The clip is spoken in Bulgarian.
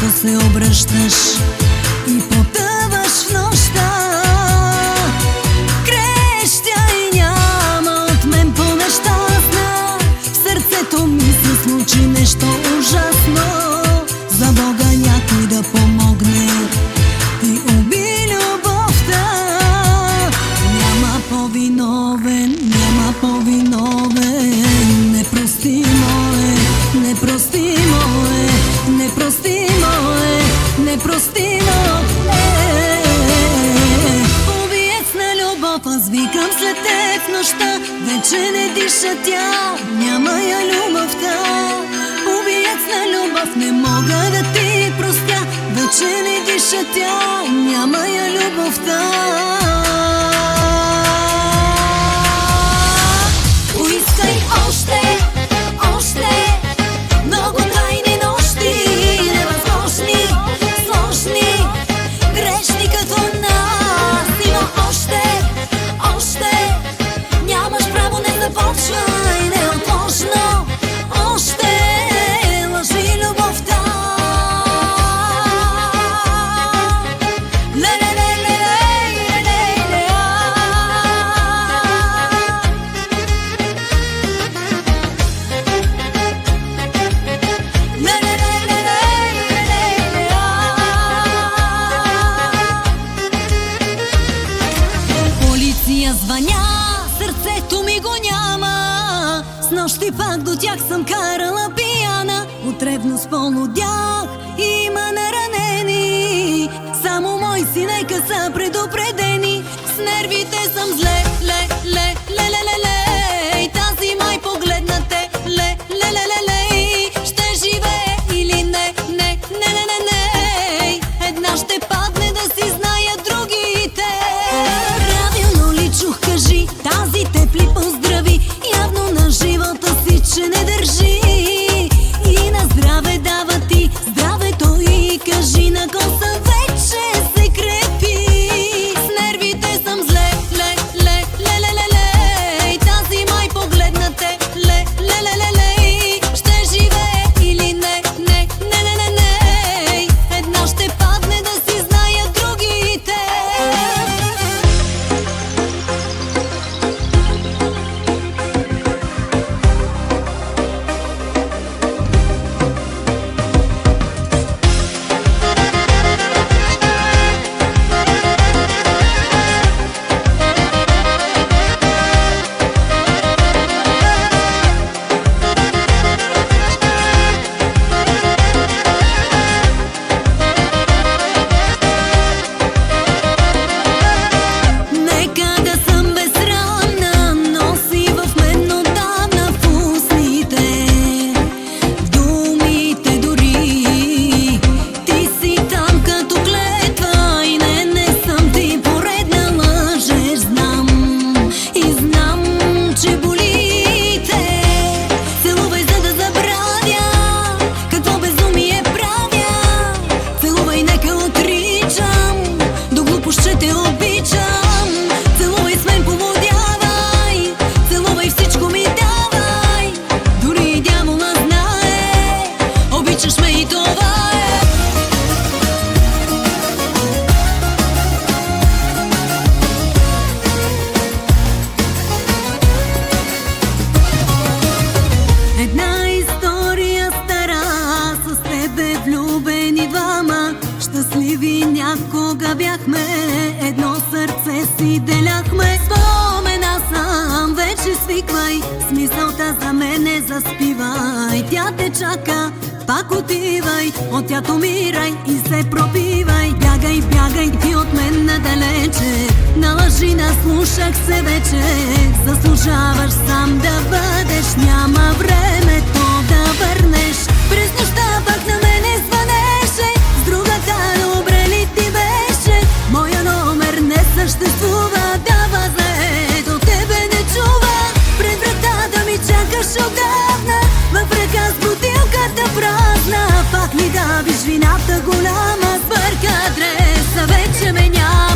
Рязко се обръщаш и потъваш в нощта. Крещя и няма от мен по-нещастна. В сърцето ми се случи нещо ужасно. За Бога някой да помогне, ти уби любовта. Няма по-виновен, няма по-виновен. Непростимо е, непростимо е, непростимо е, непростимо е. Убиец на любов, аз викам след теб в нощта. Вече не диша тя, няма я любовта. Убиец на любов, не мога да ти простя. Вече не диша тя, няма я любовта. Поискай още, още много тайни нощи, невъзможни, сложни, грешни като нас. Има още, още, нямаш право, не започвай неотложно. Още лъжи любовта. Полиция звъня, сърцето ми го няма. Снощи пак до тях съм карала пияна. От ревност полудях, има наранени. Само мои си нека са предупредени. С нервите съм зле, ле, ле, ле, ле, ле, ле. И тази май погледнате, ле, ле, ле, ле, ле. Ще живее или не, не, не, не, не, не. Една ще падне, да си знаят другите. Правилно ли чух, кажи, тази тепли поздрави. Явно на живота си, че не държи. И на здраве дава ти здравето и кажи на коса вече се крепи. С нервите съм зле, ле, ле, ле, ле, ле, ле. И тази май погледнате, ле, ле, ле, ле, ле. Ще живее или не, не, не, не, не, не. Една ще падне, да си знаят другите. Нека да съм безсрамна, носи в мен отдавна в устните, в думите дори. Ти си там като клетва и не съм ти поредна лъжеш. Знам и знам, че болите. Целувай, за да забравя какво безумие правя. Целувай, нека отричам до глупост, че те обичам. Целувай, с мен поводявай, целувай, всичко ми давай. Дори и дявола знае, обичаш ме и това е. Една история стара, с тебе влюбени двама. Щастливи някога бяхме, едно сърце си деляхме. Спомена съм, вече свиквай, с мисълта за мене заспивай. Тя те чака, пак отивай, от тях умирай и се пробивай. Бягай, бягай ти от мен надалече, на лъжи наслушах се вече. Заслужаваш сам да бъдеш, няма времето да върнеш. През нощта пак на мене звънеше, с другата добре ли ти беше? Моя номер не съществува, дава зле, до тебе не чува. Пред вратата ми чакаш отдавна, в ръка с бутилката празна. Пак ми давиш вината голяма, сбърка адреса, вече ме няма.